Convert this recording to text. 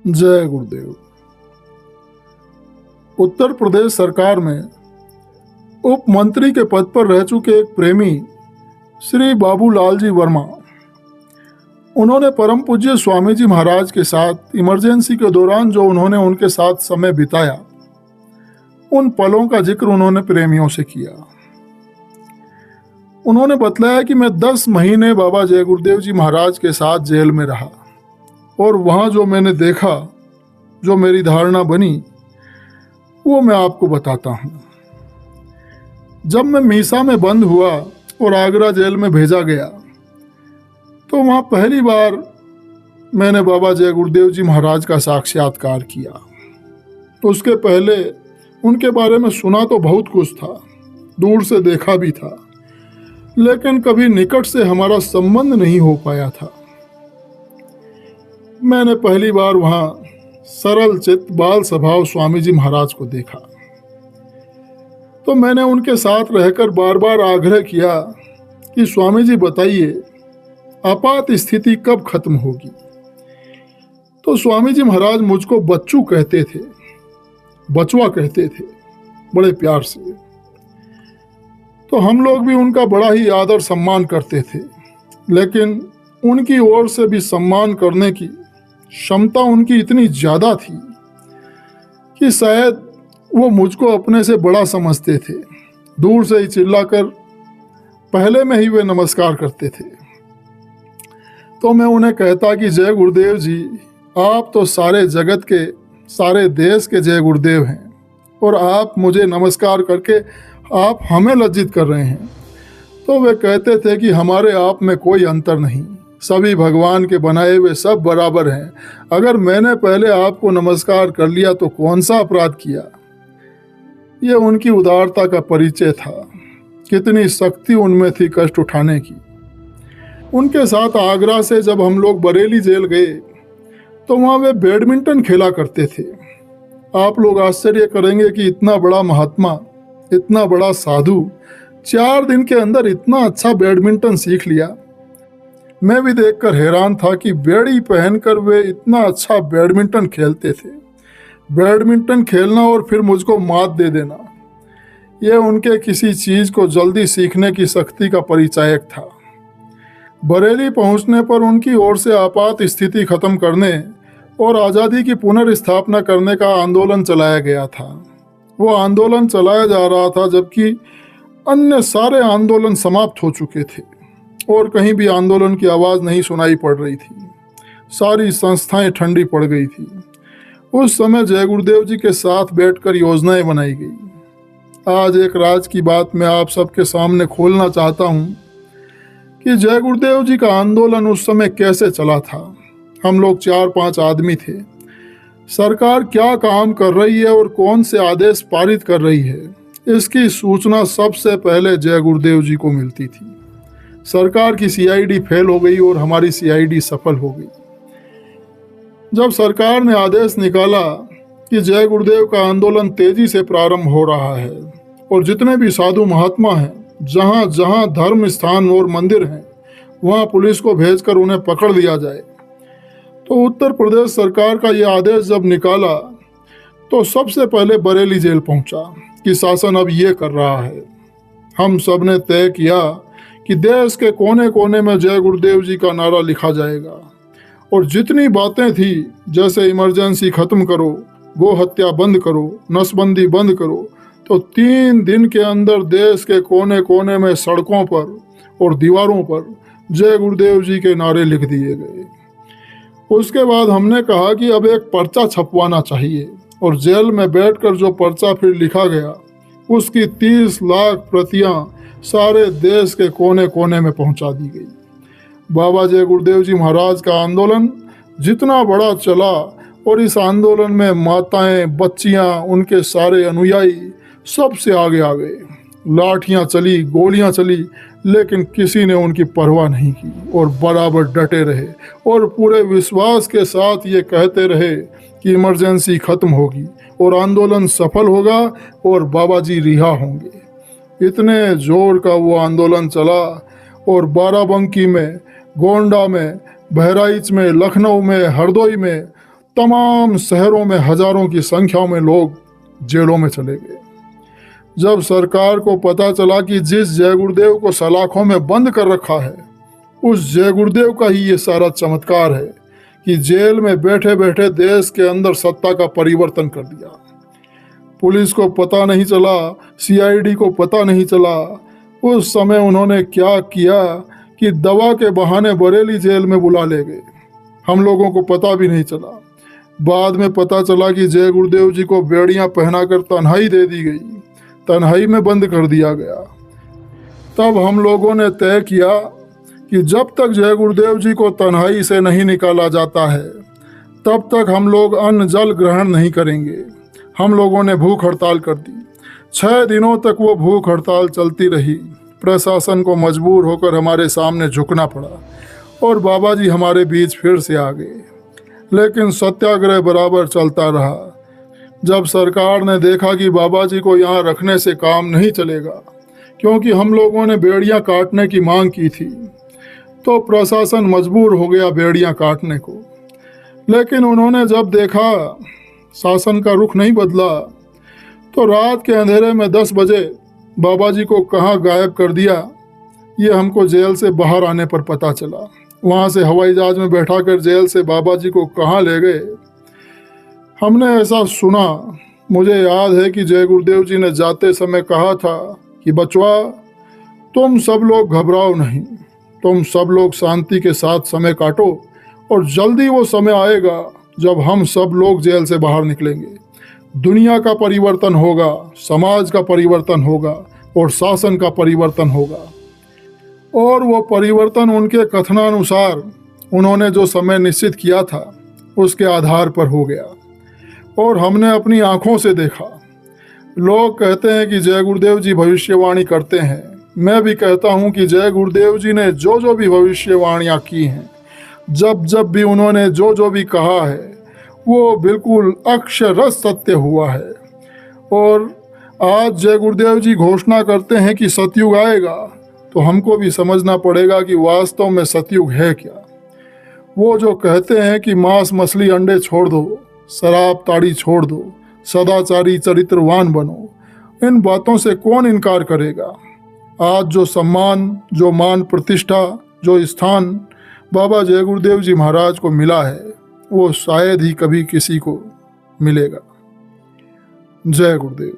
जय गुरुदेव। उत्तर प्रदेश सरकार में उप मंत्री के पद पर रह चुके एक प्रेमी श्री बाबूलाल जी वर्मा, उन्होंने परम पूज्य स्वामी जी महाराज के साथ इमरजेंसी के दौरान जो उन्होंने उनके साथ समय बिताया, उन पलों का जिक्र उन्होंने प्रेमियों से किया। उन्होंने बतलाया कि मैं 10 महीने बाबा जय गुरुदेव जी महाराज के साथ जेल में रहा और वहाँ जो मैंने देखा, जो मेरी धारणा बनी, वो मैं आपको बताता हूँ। जब मैं मीसा में बंद हुआ और आगरा जेल में भेजा गया, तो वहाँ पहली बार मैंने बाबा जय गुरुदेव जी महाराज का साक्षात्कार किया। उसके पहले उनके बारे में सुना तो बहुत कुछ था, दूर से देखा भी था, लेकिन कभी निकट से हमारा संबंध नहीं हो पाया था। मैंने पहली बार वहाँ सरल चित्त बाल स्वभाव स्वामी जी महाराज को देखा, तो मैंने उनके साथ रहकर बार बार आग्रह किया कि स्वामी जी बताइए, आपात स्थिति कब खत्म होगी। तो स्वामी जी महाराज मुझको बच्चू कहते थे, बचवा कहते थे, बड़े प्यार से। तो हम लोग भी उनका बड़ा ही आदर सम्मान करते थे, लेकिन उनकी ओर से भी सम्मान करने की क्षमता उनकी इतनी ज़्यादा थी कि शायद वो मुझको अपने से बड़ा समझते थे। दूर से ही चिल्लाकर पहले में ही वे नमस्कार करते थे। तो मैं उन्हें कहता कि जय गुरुदेव जी, आप तो सारे जगत के, सारे देश के जय गुरुदेव हैं और आप मुझे नमस्कार करके आप हमें लज्जित कर रहे हैं। तो वे कहते थे कि हमारे आप में कोई अंतर नहीं, सभी भगवान के बनाए हुए सब बराबर हैं। अगर मैंने पहले आपको नमस्कार कर लिया तो कौन सा अपराध किया। ये उनकी उदारता का परिचय था, कितनी शक्ति उनमें थी कष्ट उठाने की। उनके साथ आगरा से जब हम लोग बरेली जेल गए, तो वहाँ वे बैडमिंटन खेला करते थे। आप लोग आश्चर्य करेंगे कि इतना बड़ा महात्मा, इतना बड़ा साधु 4 दिन के अंदर इतना अच्छा बैडमिंटन सीख लिया। मैं भी देखकर हैरान था कि बेड़ी पहनकर वे इतना अच्छा बैडमिंटन खेलते थे। बैडमिंटन खेलना और फिर मुझको मात दे देना, यह उनके किसी चीज़ को जल्दी सीखने की शक्ति का परिचायक था। बरेली पहुंचने पर उनकी ओर से आपात स्थिति खत्म करने और आज़ादी की पुनर्स्थापना करने का आंदोलन चलाया गया था। वो आंदोलन चलाया जा रहा था जबकि अन्य सारे आंदोलन समाप्त हो चुके थे और कहीं भी आंदोलन की आवाज़ नहीं सुनाई पड़ रही थी। सारी संस्थाएं ठंडी पड़ गई थी। उस समय जय गुरुदेव जी के साथ बैठकर योजनाएं बनाई गई। आज एक राज की बात मैं आप सबके सामने खोलना चाहता हूं कि जय गुरुदेव जी का आंदोलन उस समय कैसे चला था। हम लोग 4-5 आदमी थे। सरकार क्या काम कर रही है और कौन से आदेश पारित कर रही है, इसकी सूचना सबसे पहले जय गुरुदेव जी को मिलती थी। सरकार की सीआईडी फेल हो गई और हमारी सीआईडी सफल हो गई। जब सरकार ने आदेश निकाला कि जय गुरुदेव का आंदोलन तेजी से प्रारंभ हो रहा है और जितने भी साधु महात्मा हैं, जहाँ जहाँ धर्म स्थान और मंदिर हैं, वहाँ पुलिस को भेजकर उन्हें पकड़ लिया जाए। तो उत्तर प्रदेश सरकार का ये आदेश जब निकाला तो सबसे पहले बरेली जेल पहुंचा कि शासन अब ये कर रहा है। हम सब ने तय किया कि देश के कोने कोने में जय गुरुदेव जी का नारा लिखा जाएगा और जितनी बातें थी, जैसे इमरजेंसी खत्म करो, गो हत्या बंद करो, नसबंदी बंद करो, तो 3 दिन के अंदर देश के कोने कोने में सड़कों पर और दीवारों पर जय गुरुदेव जी के नारे लिख दिए गए। उसके बाद हमने कहा कि अब एक पर्चा छपवाना चाहिए और जेल में बैठकर जो पर्चा फिर लिखा गया, उसकी 30 लाख प्रतियां सारे देश के कोने कोने में पहुंचा दी गई। बाबा जय गुरुदेव जी महाराज का आंदोलन जितना बड़ा चला और इस आंदोलन में माताएं, बच्चियां, उनके सारे अनुयायी सबसे आगे आ गए। लाठियां चली, गोलियां चली, लेकिन किसी ने उनकी परवाह नहीं की और बराबर डटे रहे और पूरे विश्वास के साथ ये कहते रहे कि इमरजेंसी खत्म होगी और आंदोलन सफल होगा और बाबा जी रिहा होंगे। इतने जोर का वो आंदोलन चला और बाराबंकी में, गोंडा में, बहराइच में, लखनऊ में, हरदोई में तमाम शहरों में हजारों की संख्या में लोग जेलों में चले गए। जब सरकार को पता चला कि जिस जय गुरुदेव को सलाखों में बंद कर रखा है, उस जय गुरुदेव का ही ये सारा चमत्कार है कि जेल में बैठे बैठे देश के अंदर सत्ता का परिवर्तन कर दिया। पुलिस को पता नहीं चला, सीआईडी को पता नहीं चला उस समय उन्होंने क्या किया कि दवा के बहाने बरेली जेल में बुला ले गए। हम लोगों को पता भी नहीं चला। बाद में पता चला कि जय गुरुदेव जी को बेड़ियां पहनाकर तन्हाई दे दी गई, तन्हाई में बंद कर दिया गया। तब हम लोगों ने तय किया कि जब तक जय गुरुदेव जी को तन्हाई से नहीं निकाला जाता है, तब तक हम लोग अन्न जल ग्रहण नहीं करेंगे। हम लोगों ने भूख हड़ताल कर दी। 6 दिनों तक वो भूख हड़ताल चलती रही। प्रशासन को मजबूर होकर हमारे सामने झुकना पड़ा और बाबा जी हमारे बीच फिर से आ गए। लेकिन सत्याग्रह बराबर चलता रहा। जब सरकार ने देखा कि बाबा जी को यहाँ रखने से काम नहीं चलेगा, क्योंकि हम लोगों ने बेड़ियाँ काटने की मांग की थी, तो प्रशासन मजबूर हो गया बेड़ियाँ काटने को। लेकिन उन्होंने जब देखा शासन का रुख नहीं बदला, तो रात के अंधेरे में 10 बजे बाबा जी को कहाँ गायब कर दिया, ये हमको जेल से बाहर आने पर पता चला। वहाँ से हवाई जहाज में बैठाकर जेल से बाबा जी को कहाँ ले गए, हमने ऐसा सुना। मुझे याद है कि जय गुरुदेव जी ने जाते समय कहा था कि बचवा, तुम सब लोग घबराओ नहीं, तुम सब लोग शांति के साथ समय काटो और जल्दी वो समय आएगा जब हम सब लोग जेल से बाहर निकलेंगे। दुनिया का परिवर्तन होगा, समाज का परिवर्तन होगा और शासन का परिवर्तन होगा। और वो परिवर्तन उनके कथनानुसार उन्होंने जो समय निश्चित किया था उसके आधार पर हो गया और हमने अपनी आंखों से देखा। लोग कहते हैं कि जय गुरुदेव जी भविष्यवाणी करते हैं। मैं भी कहता हूँ कि जय गुरुदेव जी ने जो जो भी भविष्यवाणियाँ की हैं, जब जब भी उन्होंने जो जो भी कहा है, वो बिल्कुल अक्षरशः सत्य हुआ है। और आज जय गुरुदेव जी घोषणा करते हैं कि सतयुग आएगा, तो हमको भी समझना पड़ेगा कि वास्तव में सतयुग है क्या। वो जो कहते हैं कि मांस मछली अंडे छोड़ दो, शराब ताड़ी छोड़ दो, सदाचारी चरित्रवान बनो, इन बातों से कौन इनकार करेगा। आज जो सम्मान, जो मान प्रतिष्ठा, जो स्थान बाबा जय गुरुदेव जी महाराज को मिला है, वो शायद ही कभी किसी को मिलेगा। जय गुरुदेव।